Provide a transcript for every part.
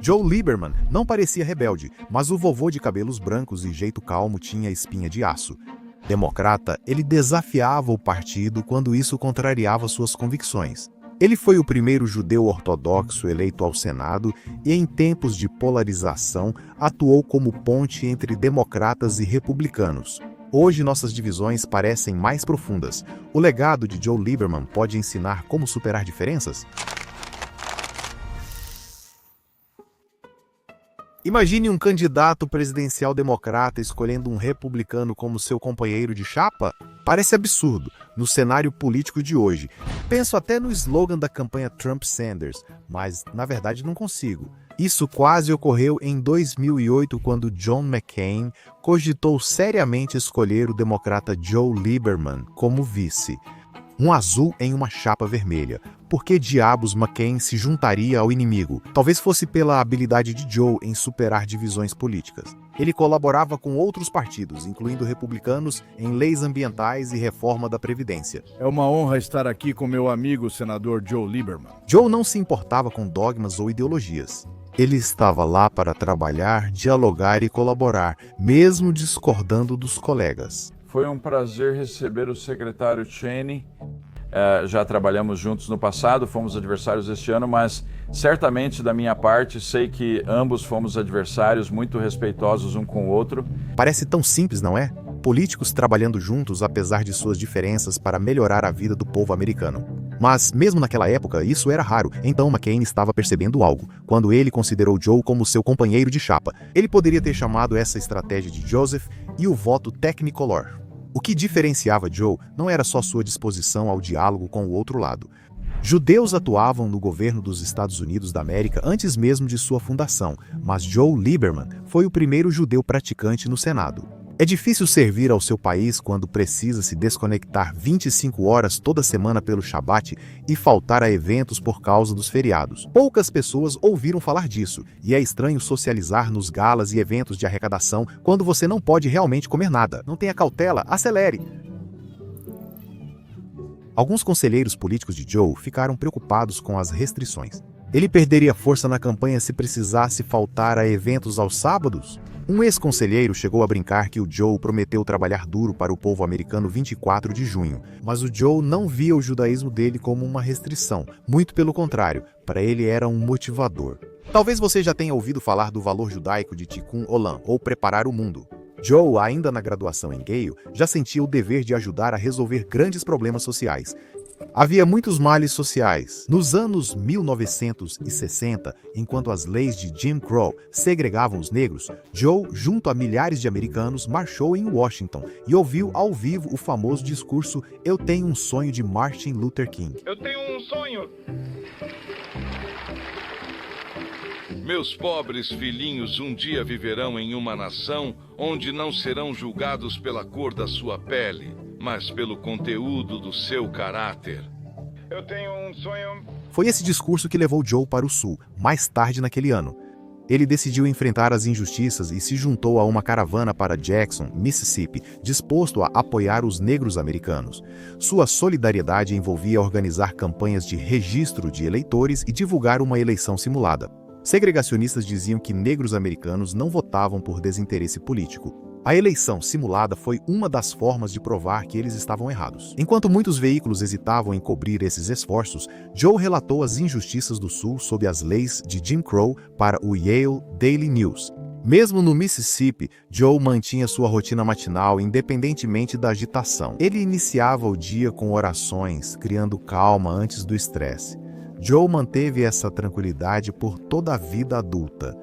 Joe Lieberman não parecia rebelde, mas o vovô de cabelos brancos e jeito calmo tinha espinha de aço. Democrata, ele desafiava o partido quando isso contrariava suas convicções. Ele foi o primeiro judeu ortodoxo eleito ao Senado e, em tempos de polarização, atuou como ponte entre democratas e republicanos. Hoje, nossas divisões parecem mais profundas. O legado de Joe Lieberman pode ensinar como superar diferenças? Imagine um candidato presidencial democrata escolhendo um republicano como seu companheiro de chapa? Parece absurdo no cenário político de hoje. Penso até no slogan da campanha Trump-Sanders, mas na verdade não consigo. Isso quase ocorreu em 2008, quando John McCain cogitou seriamente escolher o democrata Joe Lieberman como vice. Um azul em uma chapa vermelha. Por que diabos McCain se juntaria ao inimigo? Talvez fosse pela habilidade de Joe em superar divisões políticas. Ele colaborava com outros partidos, incluindo republicanos, em leis ambientais e reforma da Previdência. É uma honra estar aqui com meu amigo, senador Joe Lieberman. Joe não se importava com dogmas ou ideologias. Ele estava lá para trabalhar, dialogar e colaborar, mesmo discordando dos colegas. Foi um prazer receber o secretário Cheney. Já trabalhamos juntos no passado, fomos adversários este ano, mas certamente da minha parte sei que ambos fomos adversários muito respeitosos um com o outro. Parece tão simples, não é? Políticos trabalhando juntos apesar de suas diferenças para melhorar a vida do povo americano. Mas, mesmo naquela época, isso era raro, então McCain estava percebendo algo, quando ele considerou Joe como seu companheiro de chapa. Ele poderia ter chamado essa estratégia de Joseph e o voto Technicolor. O que diferenciava Joe não era só sua disposição ao diálogo com o outro lado. Judeus atuavam no governo dos Estados Unidos da América antes mesmo de sua fundação, mas Joe Lieberman foi o primeiro judeu praticante no Senado. É difícil servir ao seu país quando precisa se desconectar 25 horas toda semana pelo Shabat e faltar a eventos por causa dos feriados. Poucas pessoas ouviram falar disso, e é estranho socializar nos galas e eventos de arrecadação quando você não pode realmente comer nada. Não tenha cautela, acelere! Alguns conselheiros políticos de Joe ficaram preocupados com as restrições. Ele perderia força na campanha se precisasse faltar a eventos aos sábados? Um ex-conselheiro chegou a brincar que o Joe prometeu trabalhar duro para o povo americano 24 de junho, mas o Joe não via o judaísmo dele como uma restrição, muito pelo contrário, para ele era um motivador. Talvez você já tenha ouvido falar do valor judaico de Tikkun Olam, ou preparar o mundo. Joe, ainda na graduação em Yale, já sentia o dever de ajudar a resolver grandes problemas sociais. Havia muitos males sociais. Nos anos 1960, enquanto as leis de Jim Crow segregavam os negros, Joe, junto a milhares de americanos, marchou em Washington e ouviu ao vivo o famoso discurso "Eu tenho um sonho" de Martin Luther King. Eu tenho um sonho. Meus pobres filhinhos um dia viverão em uma nação onde não serão julgados pela cor da sua pele, mas pelo conteúdo do seu caráter. Eu tenho um sonho. Foi esse discurso que levou Joe para o Sul, mais tarde naquele ano. Ele decidiu enfrentar as injustiças e se juntou a uma caravana para Jackson, Mississippi, disposto a apoiar os negros americanos. Sua solidariedade envolvia organizar campanhas de registro de eleitores e divulgar uma eleição simulada. Segregacionistas diziam que negros americanos não votavam por desinteresse político. A eleição simulada foi uma das formas de provar que eles estavam errados. Enquanto muitos veículos hesitavam em cobrir esses esforços, Joe relatou as injustiças do Sul sob as leis de Jim Crow para o Yale Daily News. Mesmo no Mississippi, Joe mantinha sua rotina matinal independentemente da agitação. Ele iniciava o dia com orações, criando calma antes do estresse. Joe manteve essa tranquilidade por toda a vida adulta.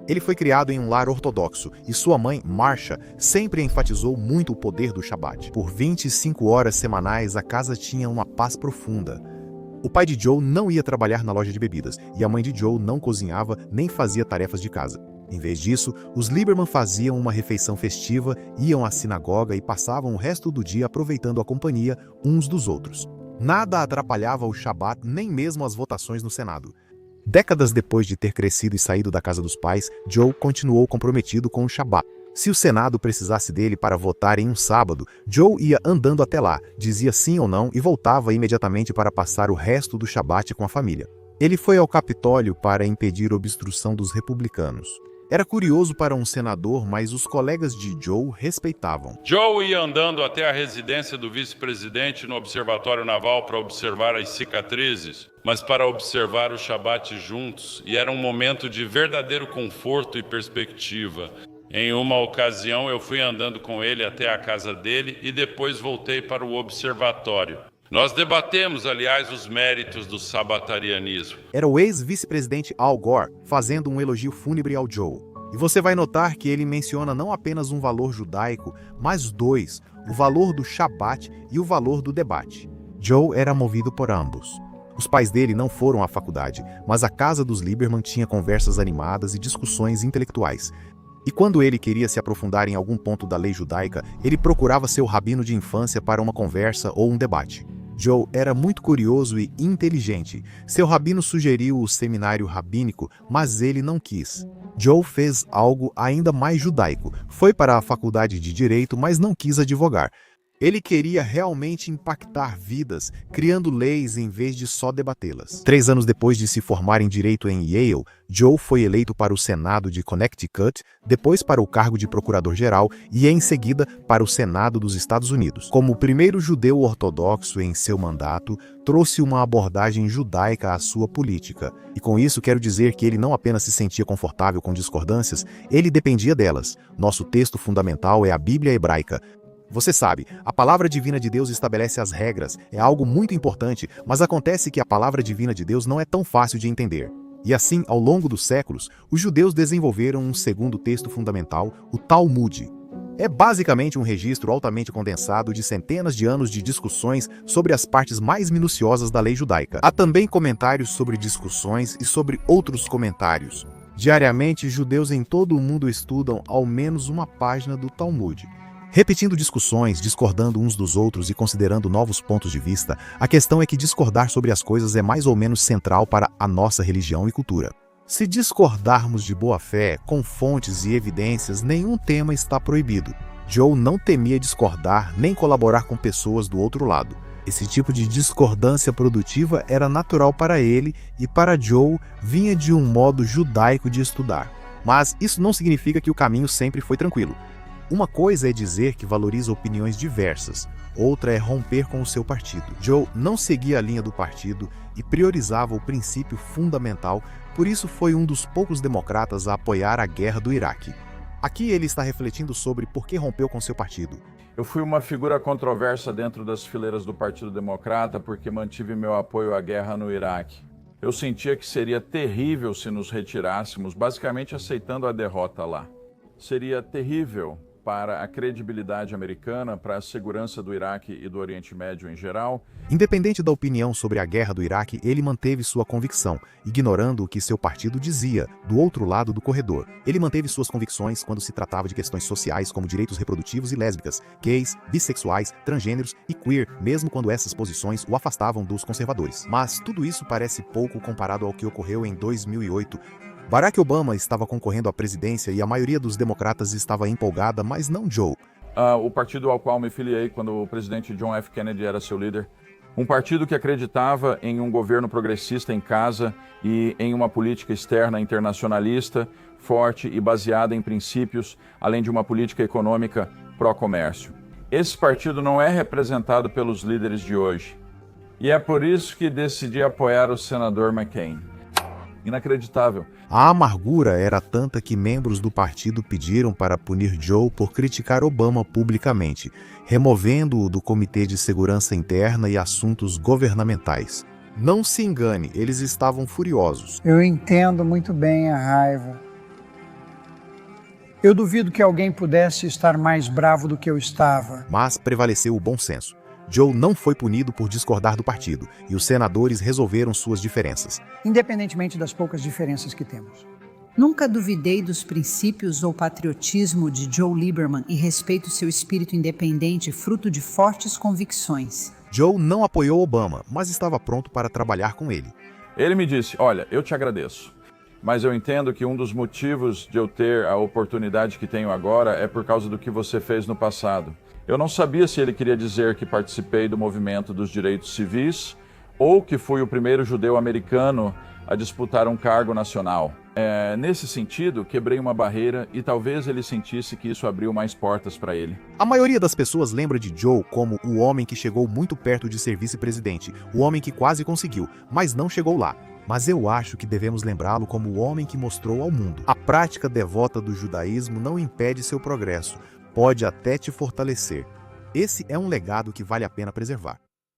Ele foi criado em um lar ortodoxo e sua mãe, Marcia, sempre enfatizou muito o poder do Shabat. Por 25 horas semanais, a casa tinha uma paz profunda. O pai de Joe não ia trabalhar na loja de bebidas e a mãe de Joe não cozinhava nem fazia tarefas de casa. Em vez disso, os Lieberman faziam uma refeição festiva, iam à sinagoga e passavam o resto do dia aproveitando a companhia uns dos outros. Nada atrapalhava o Shabat, nem mesmo as votações no Senado. Décadas depois de ter crescido e saído da casa dos pais, Joe continuou comprometido com o Shabat. Se o Senado precisasse dele para votar em um sábado, Joe ia andando até lá, dizia sim ou não e voltava imediatamente para passar o resto do Shabat com a família. Ele foi ao Capitólio para impedir obstrução dos republicanos. Era curioso para um senador, mas os colegas de Joe respeitavam. Joe ia andando até a residência do vice-presidente no Observatório Naval para observar as cicatrizes, mas para observar o Shabat juntos, e era um momento de verdadeiro conforto e perspectiva. Em uma ocasião, eu fui andando com ele até a casa dele e depois voltei para o observatório. Nós debatemos, aliás, os méritos do sabatarianismo. Era o ex-vice-presidente Al Gore fazendo um elogio fúnebre ao Joe. E você vai notar que ele menciona não apenas um valor judaico, mas dois, o valor do Shabat e o valor do debate. Joe era movido por ambos. Os pais dele não foram à faculdade, mas a casa dos Lieberman tinha conversas animadas e discussões intelectuais. E quando ele queria se aprofundar em algum ponto da lei judaica, ele procurava seu rabino de infância para uma conversa ou um debate. Joe era muito curioso e inteligente. Seu rabino sugeriu o seminário rabínico, mas ele não quis. Joe fez algo ainda mais judaico. Foi para a faculdade de Direito, mas não quis advogar. Ele queria realmente impactar vidas, criando leis em vez de só debatê-las. 3 anos depois de se formar em Direito em Yale, Joe foi eleito para o Senado de Connecticut, depois para o cargo de Procurador-Geral e, em seguida, para o Senado dos Estados Unidos. Como o primeiro judeu ortodoxo em seu mandato, trouxe uma abordagem judaica à sua política. E com isso quero dizer que ele não apenas se sentia confortável com discordâncias, ele dependia delas. Nosso texto fundamental é a Bíblia hebraica. Você sabe, a palavra divina de Deus estabelece as regras, é algo muito importante, mas acontece que a palavra divina de Deus não é tão fácil de entender. E assim, ao longo dos séculos, os judeus desenvolveram um segundo texto fundamental, o Talmud. É basicamente um registro altamente condensado de centenas de anos de discussões sobre as partes mais minuciosas da lei judaica. Há também comentários sobre discussões e sobre outros comentários. Diariamente, judeus em todo o mundo estudam ao menos uma página do Talmud. Repetindo discussões, discordando uns dos outros e considerando novos pontos de vista, a questão é que discordar sobre as coisas é mais ou menos central para a nossa religião e cultura. Se discordarmos de boa fé, com fontes e evidências, nenhum tema está proibido. Joe não temia discordar nem colaborar com pessoas do outro lado. Esse tipo de discordância produtiva era natural para ele e para Joe vinha de um modo judaico de estudar. Mas isso não significa que o caminho sempre foi tranquilo. Uma coisa é dizer que valoriza opiniões diversas, outra é romper com o seu partido. Joe não seguia a linha do partido e priorizava o princípio fundamental, por isso foi um dos poucos democratas a apoiar a guerra do Iraque. Aqui ele está refletindo sobre por que rompeu com seu partido. Eu fui uma figura controversa dentro das fileiras do Partido Democrata porque mantive meu apoio à guerra no Iraque. Eu sentia que seria terrível se nos retirássemos, basicamente aceitando a derrota lá. Seria terrível para a credibilidade americana, para a segurança do Iraque e do Oriente Médio em geral. Independente da opinião sobre a guerra do Iraque, ele manteve sua convicção, ignorando o que seu partido dizia, do outro lado do corredor. Ele manteve suas convicções quando se tratava de questões sociais como direitos reprodutivos e lésbicas, gays, bissexuais, transgêneros e queer, mesmo quando essas posições o afastavam dos conservadores. Mas tudo isso parece pouco comparado ao que ocorreu em 2008, Barack Obama estava concorrendo à presidência e a maioria dos democratas estava empolgada, mas não Joe. O partido ao qual me filiei quando o presidente John F. Kennedy era seu líder. Um partido que acreditava em um governo progressista em casa e em uma política externa internacionalista, forte e baseada em princípios, além de uma política econômica pró-comércio. Esse partido não é representado pelos líderes de hoje. E é por isso que decidi apoiar o senador McCain. Inacreditável. A amargura era tanta que membros do partido pediram para punir Joe por criticar Obama publicamente, removendo-o do Comitê de Segurança Interna e Assuntos Governamentais. Não se engane, eles estavam furiosos. Eu entendo muito bem a raiva. Eu duvido que alguém pudesse estar mais bravo do que eu estava. Mas prevaleceu o bom senso. Joe não foi punido por discordar do partido, e os senadores resolveram suas diferenças. Independentemente das poucas diferenças que temos. Nunca duvidei dos princípios ou patriotismo de Joe Lieberman e respeito seu espírito independente, fruto de fortes convicções. Joe não apoiou Obama, mas estava pronto para trabalhar com ele. Ele me disse, olha, eu te agradeço, mas eu entendo que um dos motivos de eu ter a oportunidade que tenho agora é por causa do que você fez no passado. Eu não sabia se ele queria dizer que participei do movimento dos direitos civis ou que fui o primeiro judeu americano a disputar um cargo nacional. Nesse sentido, quebrei uma barreira e talvez ele sentisse que isso abriu mais portas para ele. A maioria das pessoas lembra de Joe como o homem que chegou muito perto de ser vice-presidente, o homem que quase conseguiu, mas não chegou lá. Mas eu acho que devemos lembrá-lo como o homem que mostrou ao mundo. A prática devota do judaísmo não impede seu progresso, pode até te fortalecer. Esse é um legado que vale a pena preservar.